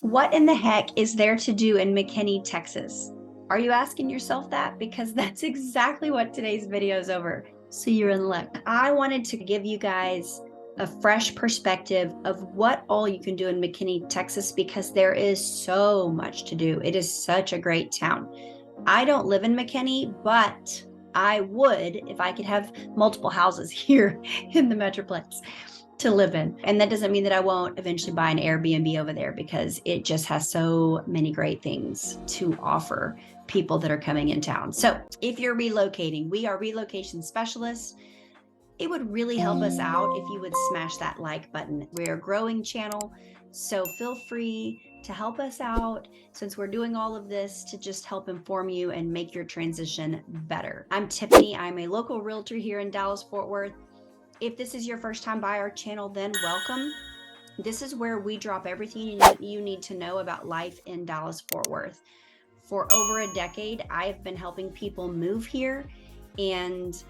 What in the heck is there to do in McKinney, Texas? Are you asking yourself that? Because that's exactly what today's video is over. So you're in luck. I wanted to give you guys a fresh perspective of what all you can do in McKinney, Texas, because there is so much to do. It is such a great town. I don't live in McKinney, but I would if I could have multiple houses here in the metroplex to live in. And that doesn't mean that I won't eventually buy an Airbnb over there, because it just has so many great things to offer people that are coming in town. So if you're relocating, we are relocation specialists. It would really help us out if you would smash that like button. We're a growing channel, so feel free to help us out, since we're doing all of this to just help inform you and make your transition better. I'm Tiffany. I'm a local realtor here in Dallas-Fort Worth. If this is your first time by our channel, then welcome. This is where we drop everything you need to know about life in Dallas-Fort Worth. For over a decade, I have been helping people move here and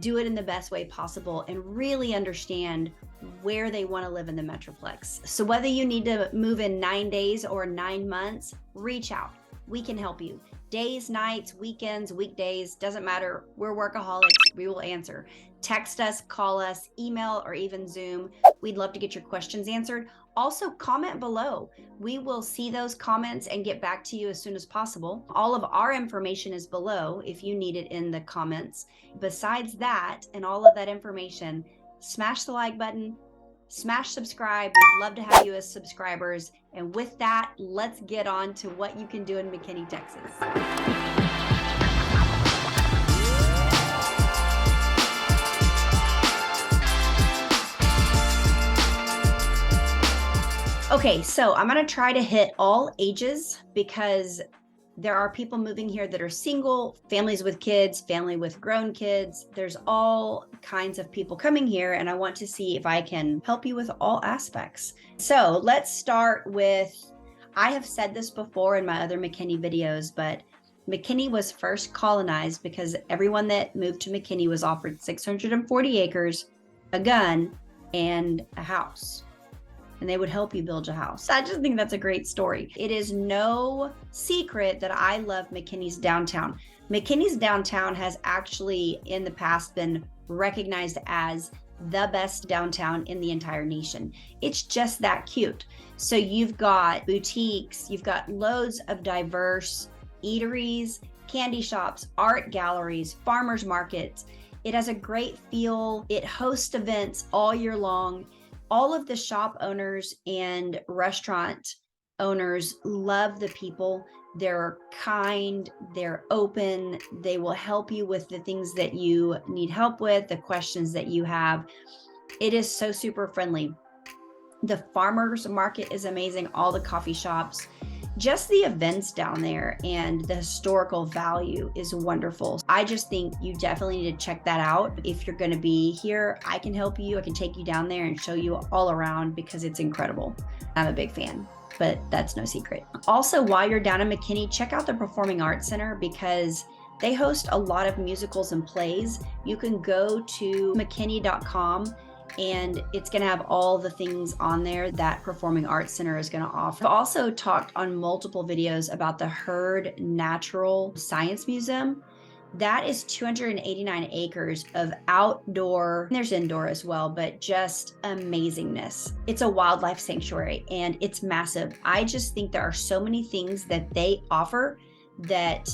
do it in the best way possible and really understand where they want to live in the metroplex. So whether you need to move in 9 days or 9 months, reach out. We can help you. Days, nights, weekends, weekdays, doesn't matter. We're workaholics. We will answer. Text us, call us, email, or even Zoom. We'd love to get your questions answered. Also, comment below. We will see those comments and get back to you as soon as possible. All of our information is below if you need it in the comments. Besides that, and all of that information, smash the like button, smash subscribe. We'd love to have you as subscribers. And with that, let's get on to what you can do in McKinney, Texas. Okay, so I'm gonna try to hit all ages, because there are people moving here that are single, families with kids, family with grown kids. There's all kinds of people coming here, and I want to see if I can help you with all aspects. So let's start with, I have said this before in my other McKinney videos, but McKinney was first colonized because everyone that moved to McKinney was offered 640 acres, a gun, and a house. And they would help you build your house. I just think that's a great story. It is no secret that I love McKinney's downtown. McKinney's downtown has actually in the past been recognized as the best downtown in the entire nation. It's just that cute. So you've got boutiques, you've got loads of diverse eateries, candy shops, art galleries, farmers markets. It has a great feel. It hosts events all year long. All of the shop owners and restaurant owners love the people. They're kind, they're open, they will help you with the things that you need help with, the questions that you have. It is so super friendly. The farmers market is amazing, all the coffee shops. Just the events down there and the historical value is wonderful. I just think you definitely need to check that out. If you're going to be here, I can help you. I can take you down there and show you all around, because it's incredible. I'm a big fan, but that's no secret. Also, while you're down in McKinney, check out the Performing Arts Center, because they host a lot of musicals and plays. You can go to mckinney.com and it's going to have all the things on there that Performing Arts Center is going to offer. I've also talked on multiple videos about the Hurd Natural Science Museum. That is 289 acres of outdoor, there's indoor as well, but just amazingness. It's a wildlife sanctuary and it's massive. I just think there are so many things that they offer that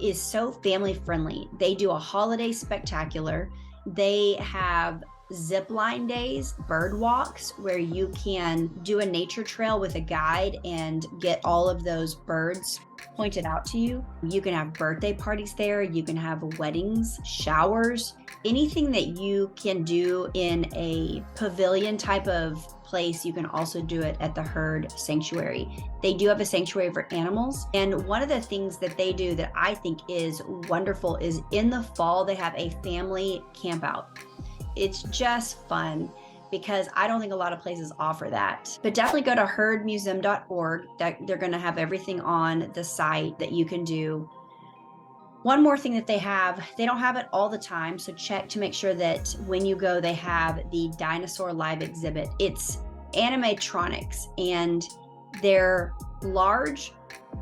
is so family friendly. They do a holiday spectacular. They have zip line days, bird walks, where you can do a nature trail with a guide and get all of those birds pointed out to you. You can have birthday parties there. You can have weddings, showers, anything that you can do in a pavilion type of place. You can also do it at the Hurd Sanctuary. They do have a sanctuary for animals. And one of the things that they do that I think is wonderful is in the fall, they have a family camp out. It's just fun, because I don't think a lot of places offer that. But definitely go to herdmuseum.org. They're going to have everything on the site that you can do. One more thing that they don't have it all the time, so check to make sure that when you go, they have the dinosaur live exhibit. It's animatronics, and They're large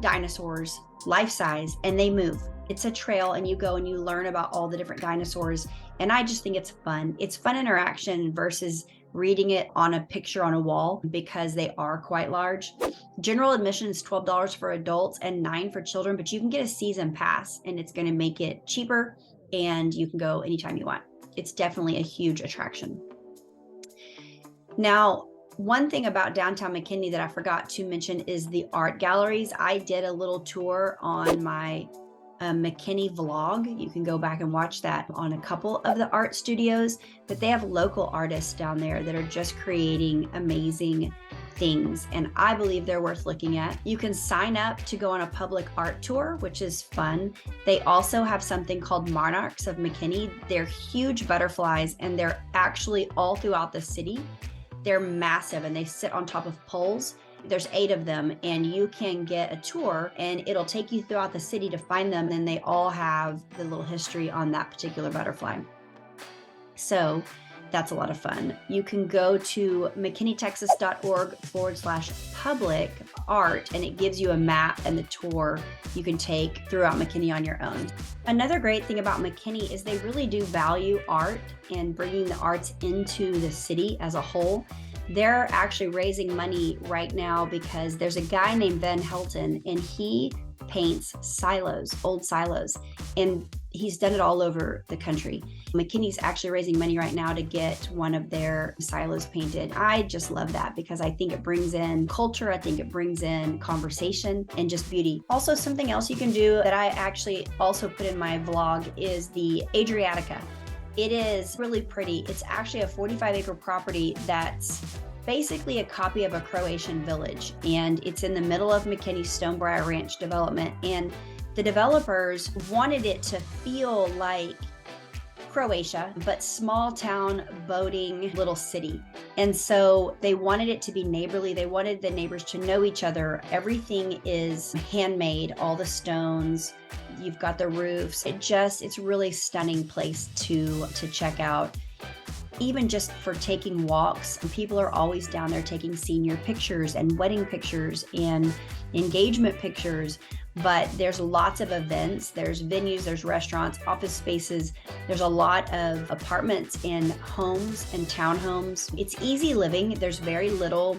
dinosaurs, life-size, and they move. It's a trail, and you go and you learn about all the different dinosaurs. And I just think it's fun. It's fun interaction versus reading it on a picture on a wall, because they are quite large. General admission is $12 for adults and $9 for children, but you can get a season pass, and it's going to make it cheaper, and you can go anytime you want. It's definitely a huge attraction. Now, one thing about downtown McKinney that I forgot to mention is the art galleries. I did a little tour on my McKinney vlog. You can go back and watch that on a couple of the art studios, but they have local artists down there that are just creating amazing things, and I believe they're worth looking at. You can sign up to go on a public art tour, which is fun. They also have something called Monarchs of McKinney. They're huge butterflies, and they're actually all throughout the city. They're massive, and they sit on top of poles. There's 8 of them, and you can get a tour, and it'll take you throughout the city to find them, and they all have the little history on that particular butterfly. So that's a lot of fun. You can go to mckinneytexas.org/public art, and it gives you a map and the tour you can take throughout McKinney on your own. Another great thing about McKinney is they really do value art and bringing the arts into the city as a whole. They're actually raising money right now because there's a guy named Ben Helton, and he paints silos, old silos, and he's done it all over the country. McKinney's actually raising money right now to get one of their silos painted. I just love that because I think it brings in culture. I think it brings in conversation and just beauty. Also, something else you can do that I actually also put in my vlog is the Adriatica. It is really pretty. It's actually a 45-acre property that's basically a copy of a Croatian village, and it's in the middle of McKinney's Stonebriar Ranch development. And the developers wanted it to feel like Croatia, but small town boating little city. And so they wanted it to be neighborly. They wanted the neighbors to know each other. Everything is handmade, all the stones, you've got the roofs. It's really stunning place to check out. Even just for taking walks, people are always down there taking senior pictures and wedding pictures and engagement pictures. But there's lots of events, there's venues, there's restaurants, office spaces. There's a lot of apartments and homes and townhomes. It's easy living. There's very little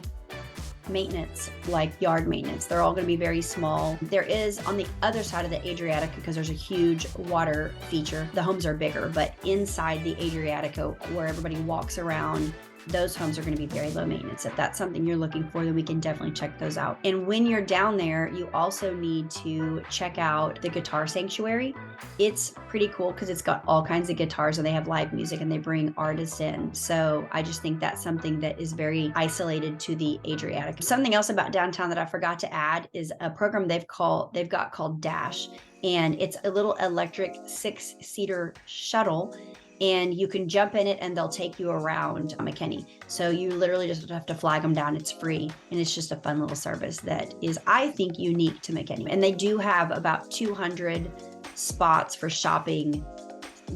maintenance, like yard maintenance. They're all going to be very small. There is on the other side of the Adriatica, because there's a huge water feature. The homes are bigger, but inside the Adriatica, where everybody walks around, those homes are going to be very low maintenance. If that's something you're looking for, then we can definitely check those out. And when you're down there, you also need to check out the Guitar Sanctuary. It's pretty cool because it's got all kinds of guitars, and they have live music, and they bring artists in. So I just think that's something that is very isolated to the Adriatic. Something else about downtown that I forgot to add is a program they've got called Dash. And it's a little electric 6-seater shuttle, and you can jump in it and they'll take you around McKinney. So you literally just have to flag them down. It's free, and it's just a fun little service that is, I think, unique to McKinney. And they do have about 200 spots for shopping,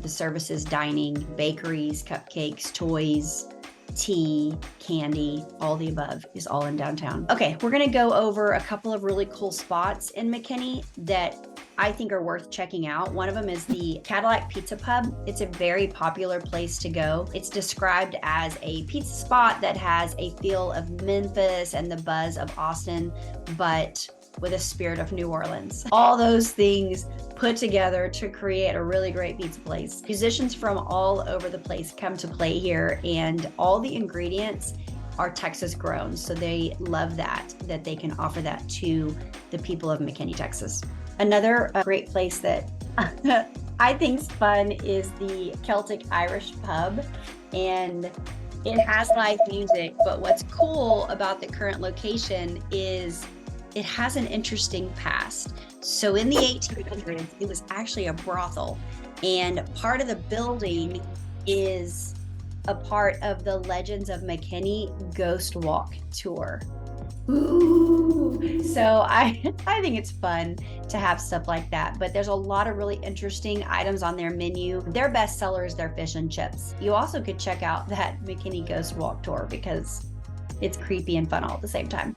the services, dining, bakeries, cupcakes, toys, tea, candy, all the above is all in downtown. Okay, we're gonna go over a couple of really cool spots in McKinney that I think are worth checking out. One of them is the Cadillac Pizza Pub. It's a very popular place to go. It's described as a pizza spot that has a feel of Memphis and the buzz of Austin, but with a spirit of New Orleans. All those things put together to create a really great pizza place. Musicians from all over the place come to play here, and all the ingredients are Texas grown. So they love that they can offer that to the people of McKinney, Texas. Another great place that I think's fun is the Celtic Irish Pub, and it has live music. But what's cool about the current location is it has an interesting past. So in the 1800s, it was actually a brothel, and part of the building is a part of the Legends of McKinney Ghost Walk Tour. Ooh. So I think it's fun to have stuff like that, but there's a lot of really interesting items on their menu. Their best seller is their fish and chips. You also could check out that McKinney Ghost Walk Tour because It's creepy and fun all at the same time.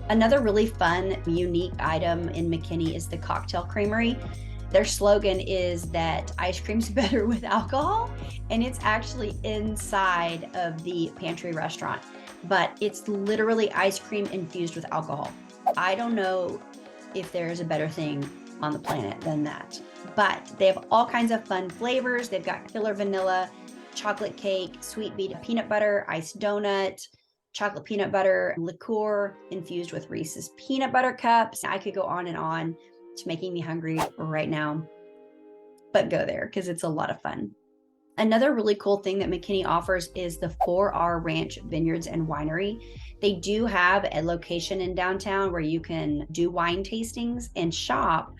Another really fun, unique item in McKinney is the Cocktail Creamery. Their slogan is that ice cream's better with alcohol, and it's actually inside of the pantry restaurant, but it's literally ice cream infused with alcohol. I don't know if there's a better thing on the planet than that, but they have all kinds of fun flavors. They've got killer vanilla, chocolate cake, sweet beet peanut butter, iced donut, chocolate peanut butter, liqueur infused with Reese's peanut butter cups. I could go on and on. It's making me hungry right now, but go there because it's a lot of fun. Another really cool thing that McKinney offers is the 4R Ranch Vineyards and Winery. They do have a location in downtown where you can do wine tastings and shop,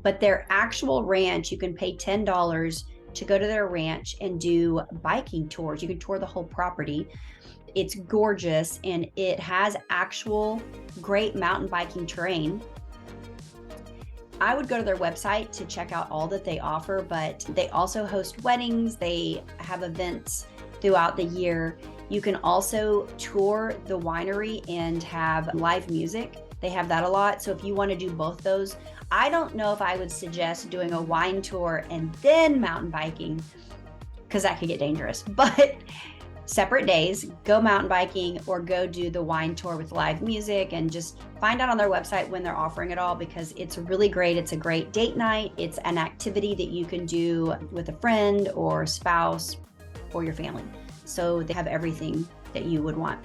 but their actual ranch, you can pay $10 to go to their ranch and do biking tours. You can tour the whole property. It's gorgeous and it has actual great mountain biking terrain. I would go to their website to check out all that they offer, but they also host weddings. They have events throughout the year. You can also tour the winery and have live music. They have that a lot. So if you want to do both those, I don't know if I would suggest doing a wine tour and then mountain biking, because that could get dangerous. But separate days, go mountain biking or go do the wine tour with live music, and just find out on their website when they're offering it all, because it's really great. It's a great date night. It's an activity that you can do with a friend or spouse or your family. So they have everything that you would want.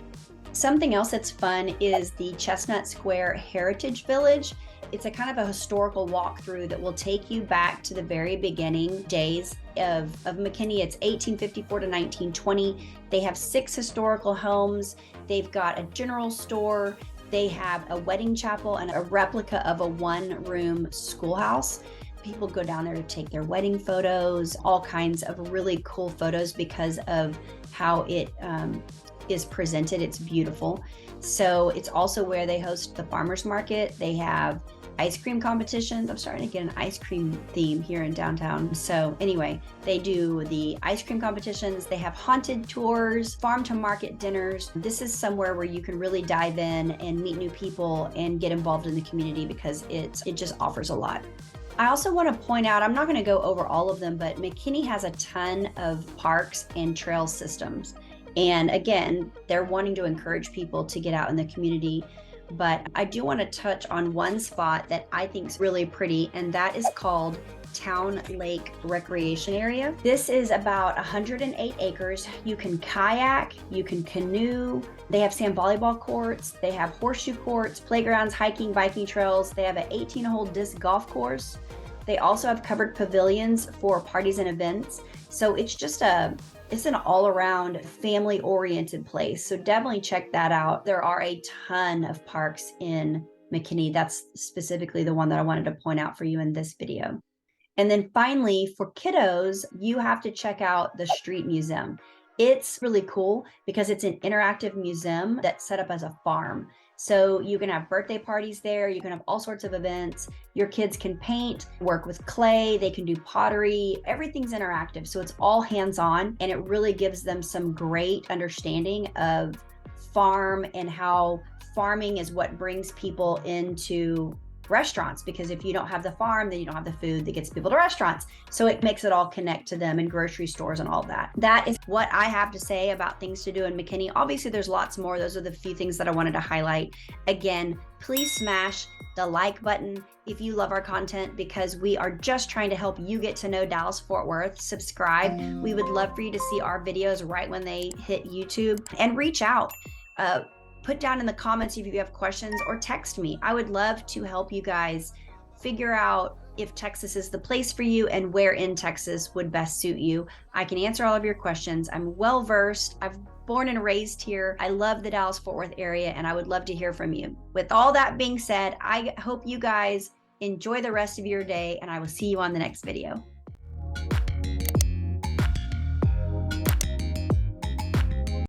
Something else that's fun is the Chestnut Square Heritage Village. It's a kind of a historical walkthrough that will take you back to the very beginning days of McKinney. It's 1854 to 1920. They have 6 historical homes. They've got a general store. They have a wedding chapel and a replica of a 1-room schoolhouse. People go down there to take their wedding photos, all kinds of really cool photos because of how it is presented. It's beautiful. So it's also where they host the farmers market. They have ice cream competitions. I'm starting to get an ice cream theme here in downtown. So anyway, they do the ice cream competitions. They have haunted tours, farm to market dinners. This is somewhere where you can really dive in and meet new people and get involved in the community, because it just offers a lot. I also want to point out, I'm not going to go over all of them, but McKinney has a ton of parks and trail systems. And again, they're wanting to encourage people to get out in the community. But I do want to touch on one spot that I think is really pretty, and that is called Town Lake Recreation Area. This is about 108 acres. You can kayak, you can canoe. They have sand volleyball courts. They have horseshoe courts, playgrounds, hiking, biking trails. They have an 18-hole disc golf course. They also have covered pavilions for parties and events. So it's an all-around family-oriented place. So definitely check that out. There are a ton of parks in McKinney. That's specifically the one that I wanted to point out for you in this video. And then finally, for kiddos, you have to check out the Street Museum. It's really cool because it's an interactive museum that's set up as a farm. So you can have birthday parties there. You can have all sorts of events. Your kids can paint, work with clay. They can do pottery. Everything's interactive. So it's all hands-on, and it really gives them some great understanding of farm and how farming is what brings people into restaurants, because if you don't have the farm, then you don't have the food that gets people to restaurants. So it makes it all connect to them in grocery stores and all that. That is what I have to say about things to do in McKinney. Obviously, there's lots more. Those are the few things that I wanted to highlight. Again, please smash the like button if you love our content, because we are just trying to help you get to know Dallas-Fort Worth. Subscribe. We would love for you to see our videos right when they hit YouTube, and reach out. Put down in the comments if you have questions, or text me. I would love to help you guys figure out if Texas is the place for you and where in Texas would best suit you. I can answer all of your questions. I'm well versed. I've born and raised here. I love the Dallas-Fort Worth area, and I would love to hear from you. With all that being said, I hope you guys enjoy the rest of your day, and I will see you on the next video.